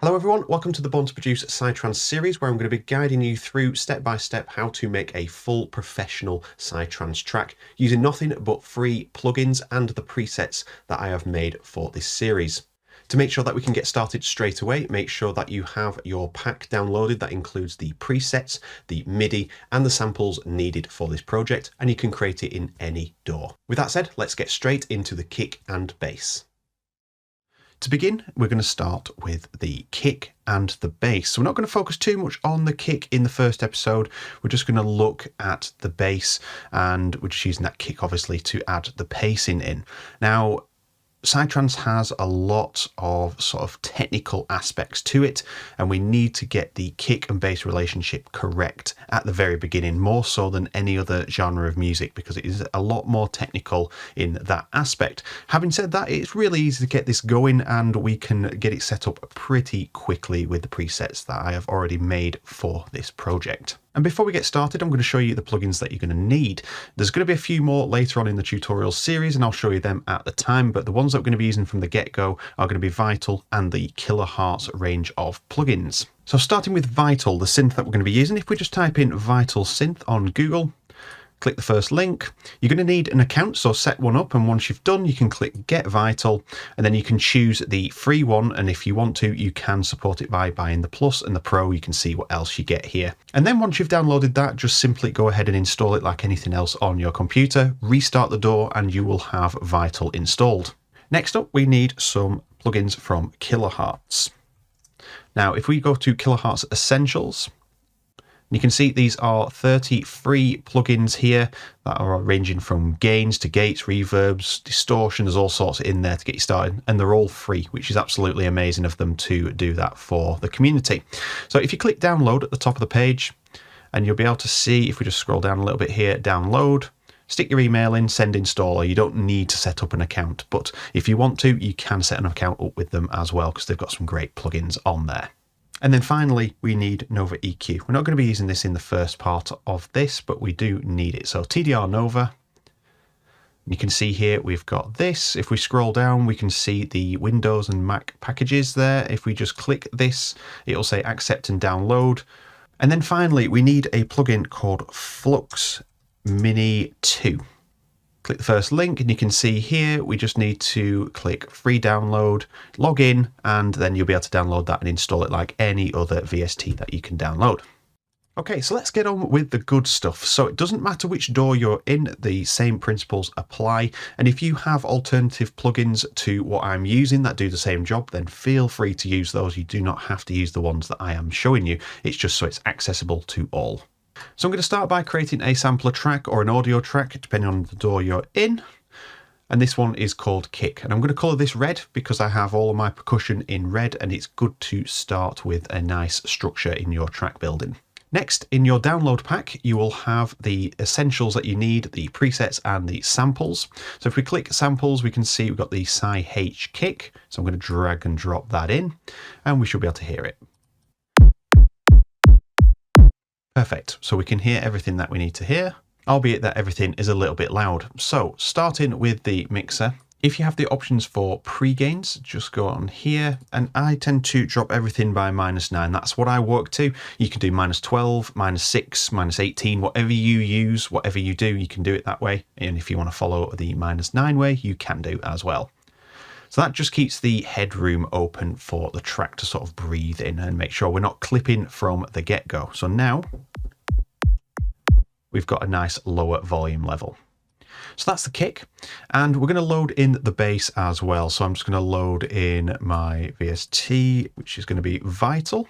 Hello everyone, welcome to the Born to Produce Psy-Trance series, where I'm going to be guiding you through step by step how to make a full professional Psy-Trance track using nothing but free plugins and the presets that I have made for this series. To make sure that we can get started straight away, make sure that you have your pack downloaded that includes the presets, the MIDI and the samples needed for this project, and you can create it in any DAW. With that said, let's get straight into the kick and bass. To begin, we're going to start with the kick and the bass. So we're not going to focus too much on the kick in the first episode. We're just going to look at the bass, and we're just using that kick obviously to add the pacing in. Now, Psy-Trance has a lot of sort of technical aspects to it, and we need to get the kick and bass relationship correct at the very beginning, more so than any other genre of music, because it is a lot more technical in that aspect. Having said that, it's really easy to get this going, and we can get it set up pretty quickly with the presets that I have already made for this project. And before we get started, I'm going to show you the plugins that you're going to need. There's going to be a few more later on in the tutorial series, and I'll show you them at the time, but the ones that we're going to be using from the get-go are going to be Vital and the Kilohertz range of plugins. So starting with Vital, the synth that we're going to be using, if we just type in Vital Synth on Google, click the first link, you're going to need an account, so set one up, and once you've done, you can click Get Vital, and then you can choose the free one, and if you want to, you can support it by buying the Plus and the Pro. You can see what else you get here. And then once you've downloaded that, just simply go ahead and install it like anything else on your computer, restart the DAW, and you will have Vital installed. Next up, we need some plugins from Kilohertz. Now, if we go to Kilohertz Essentials, you can see these are 30 free plugins here that are ranging from gains to gates, reverbs, distortion. There's all sorts in there to get you started, and they're all free, which is absolutely amazing of them to do that for the community. So if you click download at the top of the page, and you'll be able to see, if we just scroll down a little bit here, download, stick your email in, send installer. You don't need to set up an account, but if you want to, you can set an account up with them as well, because they've got some great plugins on there. And then finally, we need Nova EQ. We're not going to be using this in the first part of this, but we do need it. So TDR Nova, you can see here we've got this. If we scroll down, we can see the Windows and Mac packages there. If we just click this, it'll say accept and download. And then finally, we need a plugin called Flux Mini 2. Click the first link, and you can see here we just need to click free download, log in, and then you'll be able to download that and install it like any other VST that you can download. Okay, so let's get on with the good stuff. So it doesn't matter which DAW you're in, the same principles apply. And if you have alternative plugins to what I'm using that do the same job, then feel free to use those. You do not have to use the ones that I am showing you. It's just so it's accessible to all. So I'm going to start by creating a sampler track or an audio track, depending on the DAW you're in. And this one is called Kick. And I'm going to colour this red because I have all of my percussion in red, and it's good to start with a nice structure in your track building. Next, in your download pack, you will have the essentials that you need, the presets and the samples. So if we click samples, we can see we've got the Psy-H kick. So I'm going to drag and drop that in, and we should be able to hear it. Perfect, so we can hear everything that we need to hear, albeit that everything is a little bit loud. So starting with the mixer, if you have the options for pre-gains, just go on here, and I tend to drop everything by -9. That's what I work to. You can do -12, -6, -18, whatever you use, whatever you do, you can do it that way. And if you want to follow the -9 way, you can do as well. So that just keeps the headroom open for the track to sort of breathe in and make sure we're not clipping from the get-go. So now we've got a nice lower volume level. So that's the kick, and we're going to load in the bass as well. So I'm just going to load in my VST, which is going to be Vital.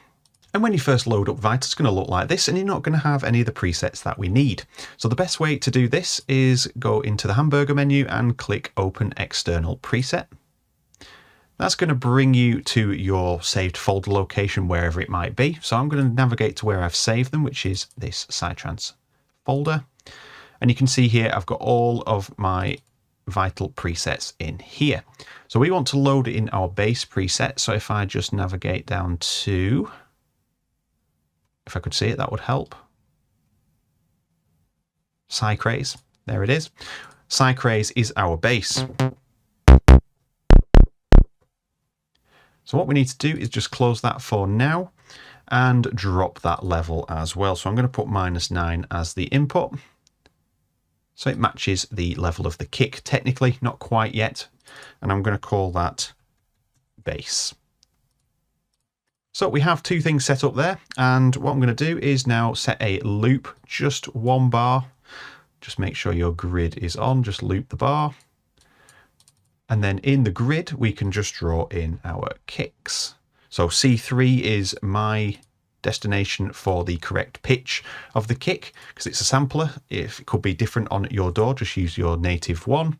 And when you first load up Vital, it's going to look like this, and you're not going to have any of the presets that we need. So the best way to do this is go into the hamburger menu and click Open External Preset. That's going to bring you to your saved folder location, wherever it might be. So I'm going to navigate to where I've saved them, which is this Psy-Trance folder. And you can see here, I've got all of my Vital presets in here. So we want to load in our bass preset. So if I just navigate down to, if I could see it, that would help. Psy-Craze, there it is. Psy-Craze is our bass. So what we need to do is just close that for now and drop that level as well. So I'm going to put -9 as the input. So it matches the level of the kick, technically, not quite yet. And I'm going to call that bass. So we have two things set up there. And what I'm going to do is now set a loop, just 1 bar. Just make sure your grid is on, just loop the bar. And then in the grid, we can just draw in our kicks. So C3 is my destination for the correct pitch of the kick, because it's a sampler. If it could be different on your DAW, just use your native one.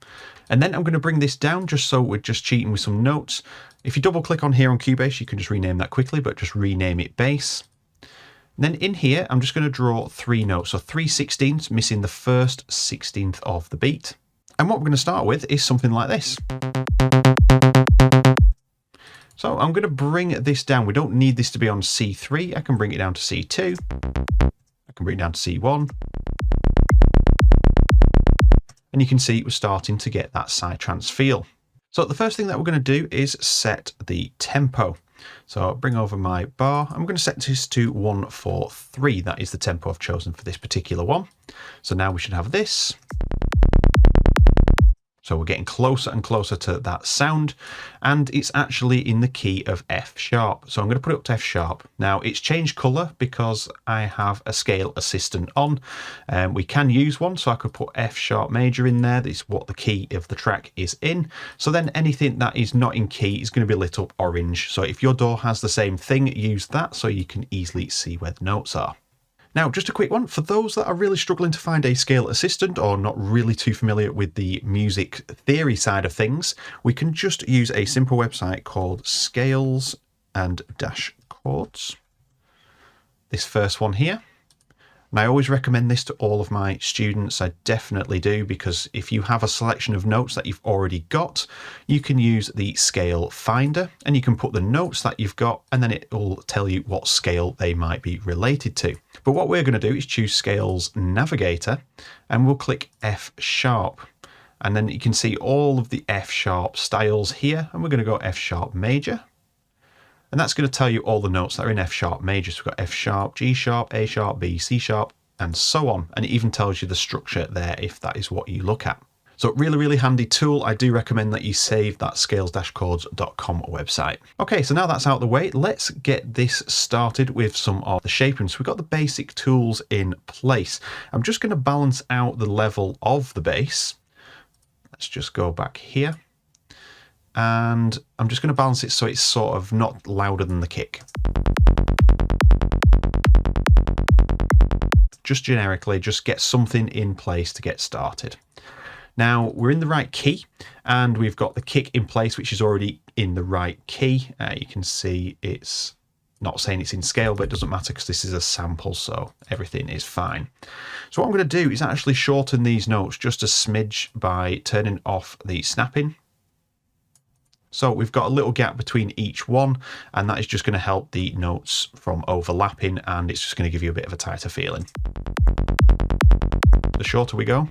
And then I'm going to bring this down just so we're just cheating with some notes. If you double click on here on Cubase, you can just rename that quickly, but just rename it bass. And then in here, I'm just going to draw 3 notes. So 3/16, missing the first 16th of the beat. And what we're going to start with is something like this. So I'm going to bring this down. We don't need this to be on C3. I can bring it down to C2. I can bring it down to C1. And you can see we're starting to get that Psy-Trance feel. So the first thing that we're going to do is set the tempo. So I'll bring over my bar. I'm going to set this to 1/4/3. That is the tempo I've chosen for this particular one. So now we should have this. So we're getting closer and closer to that sound, and it's actually in the key of F sharp. So I'm going to put it up to F sharp. Now it's changed color because I have a scale assistant on. We can use one, so I could put F sharp major in there. That's what the key of the track is in. So then anything that is not in key is going to be lit up orange. So if your DAW has the same thing, use that so you can easily see where the notes are. Now, just a quick one, for those that are really struggling to find a scale assistant or not really too familiar with the music theory side of things, we can just use a simple website called Scales and Dash Chords. This first one here. And I always recommend this to all of my students. I definitely do, because if you have a selection of notes that you've already got, you can use the scale finder and you can put the notes that you've got, and then it will tell you what scale they might be related to. But what we're going to do is choose Scales Navigator and we'll click F sharp. And then you can see all of the F sharp styles here, and we're going to go F sharp major. And that's going to tell you all the notes that are in F sharp major. So we've got F sharp, G sharp, A sharp, B, C sharp, and so on. And it even tells you the structure there if that is what you look at. So really, really handy tool. I do recommend that you save that scales-chords.com website. Okay, so now that's out of the way, let's get this started with some of the shaping. So we've got the basic tools in place. I'm just going to balance out the level of the bass. Let's just go back here. And I'm just going to balance it so it's sort of not louder than the kick. Just generically, just get something in place to get started. Now we're in the right key and we've got the kick in place, which is already in the right key. You can see it's not saying it's in scale, but it doesn't matter because this is a sample, so everything is fine. So what I'm going to do is actually shorten these notes just a smidge by turning off the snapping. So we've got a little gap between each one, and that is just going to help the notes from overlapping, and it's just going to give you a bit of a tighter feeling. The shorter we go,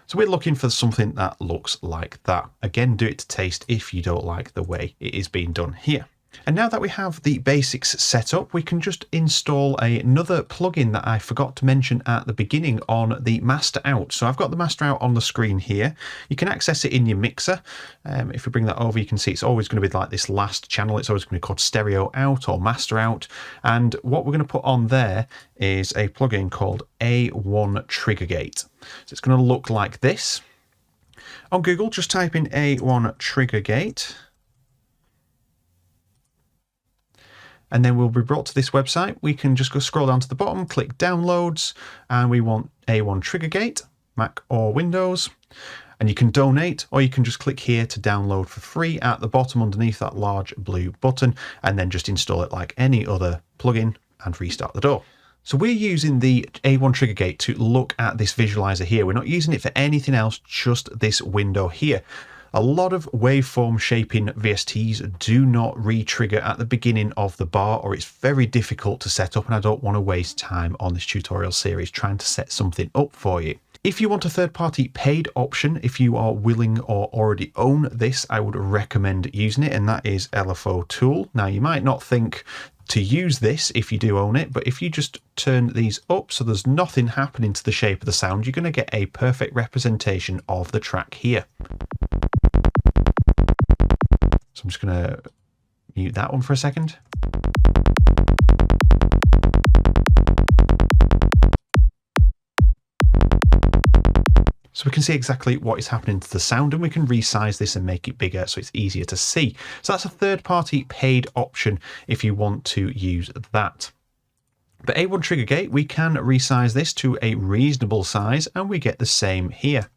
so we're looking for something that looks like that. Again, do it to taste if you don't like the way it is being done here. And now that we have the basics set up, we can just install another plugin that I forgot to mention at the beginning on the master out. So I've got the master out on the screen here. You can access it in your mixer. If we bring that over, you can see it's always going to be like this last channel. It's always going to be called stereo out or master out. And what we're going to put on there is a plugin called A1 Trigger Gate. So it's going to look like this. On Google, just type in A1 Trigger Gate. And then we'll be brought to this website. We can just go scroll down to the bottom, click downloads, and we want A1 Trigger Gate, Mac or Windows. And you can donate, or you can just click here to download for free at the bottom underneath that large blue button, and then just install it like any other plugin and restart the DAW. So we're using the A1 Trigger Gate to look at this visualizer here. We're not using it for anything else, just this window here. A lot of waveform shaping VSTs do not re-trigger at the beginning of the bar, or it's very difficult to set up, and I don't want to waste time on this tutorial series trying to set something up for you. If you want a third-party paid option, if you are willing or already own this, I would recommend using it, and that is LFO Tool. Now, you might not think to use this if you do own it, but if you just turn these up so there's nothing happening to the shape of the sound, you're going to get a perfect representation of the track here. So I'm just going to mute that one for a second. So we can see exactly what is happening to the sound, and we can resize this and make it bigger so it's easier to see. So that's a third-party paid option if you want to use that. But A1 Trigger Gate, we can resize this to a reasonable size, and we get the same here.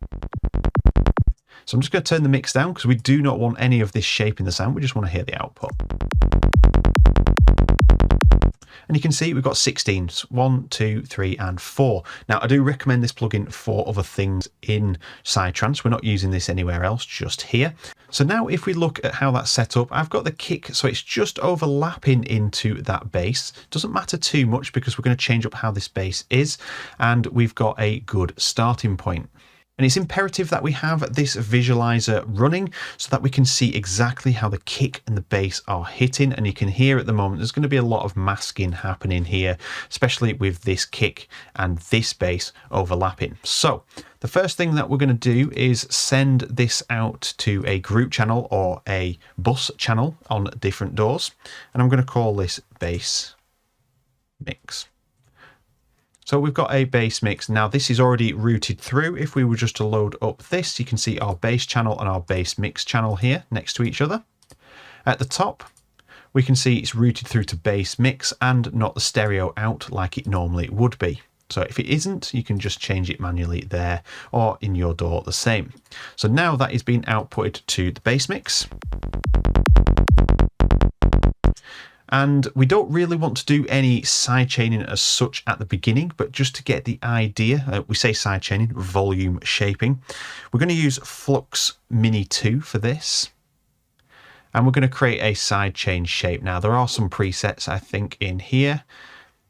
So I'm just going to turn the mix down because we do not want any of this shape in the sound. We just want to hear the output. And you can see we've got 16s, 1, 2, 3, and 4. Now, I do recommend this plugin for other things in Psy-Trance. We're not using this anywhere else, just here. So now if we look at how that's set up, I've got the kick, so it's just overlapping into that bass. Doesn't matter too much because we're going to change up how this bass is, and we've got a good starting point. And it's imperative that we have this visualizer running so that we can see exactly how the kick and the bass are hitting. And you can hear at the moment there's going to be a lot of masking happening here, especially with this kick and this bass overlapping. So the first thing that we're going to do is send this out to a group channel or a bus channel on different DAWs. And I'm going to call this bass mix. So we've got a bass mix. Now this is already routed through. If we were just to load up this, you can see our bass channel and our bass mix channel here next to each other. At the top, we can see it's routed through to bass mix and not the stereo out like it normally would be. So if it isn't, you can just change it manually there, or in your DAW the same. So now that is being outputted to the bass mix. And we don't really want to do any side chaining as such at the beginning, but just to get the idea, we say side chaining, volume shaping. We're going to use Flux Mini 2 for this. And we're going to create a side chain shape. Now there are some presets I think in here.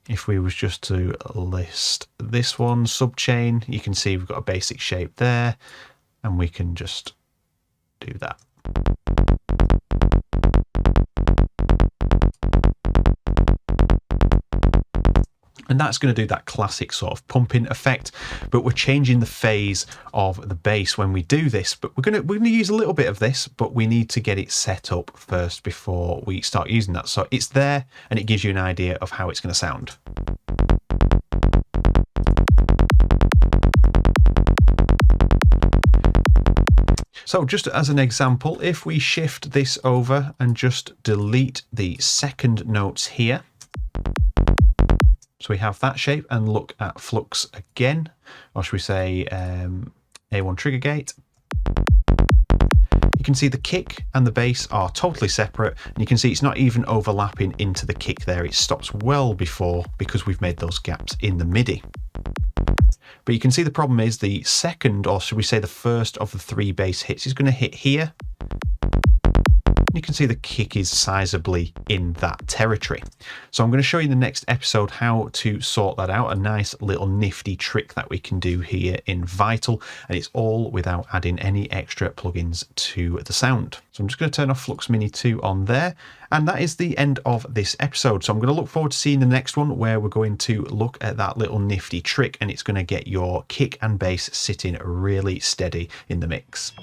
If we was just to list this one, subchain, you can see we've got a basic shape there, and we can just do that. And that's going to do that classic sort of pumping effect, but we're changing the phase of the bass when we do this. But we're going to use a little bit of this, but we need to get it set up first before we start using that. So it's there, and it gives you an idea of how it's going to sound. So just as an example, if we shift this over and just delete the second notes here, so we have that shape, and look at Flux again, or should we say A1 Trigger Gate. You can see the kick and the bass are totally separate, and you can see it's not even overlapping into the kick there. It stops well before, because we've made those gaps in the MIDI. But you can see the problem is the second, or should we say the first of the 3 bass hits is going to hit here. You can see the kick is sizably in that territory. So I'm going to show you in the next episode how to sort that out, a nice little nifty trick that we can do here in Vital, and it's all without adding any extra plugins to the sound. So I'm just going to turn off Flux Mini 2 on there, and that is the end of this episode. So I'm going to look forward to seeing the next one, where we're going to look at that little nifty trick, and it's going to get your kick and bass sitting really steady in the mix.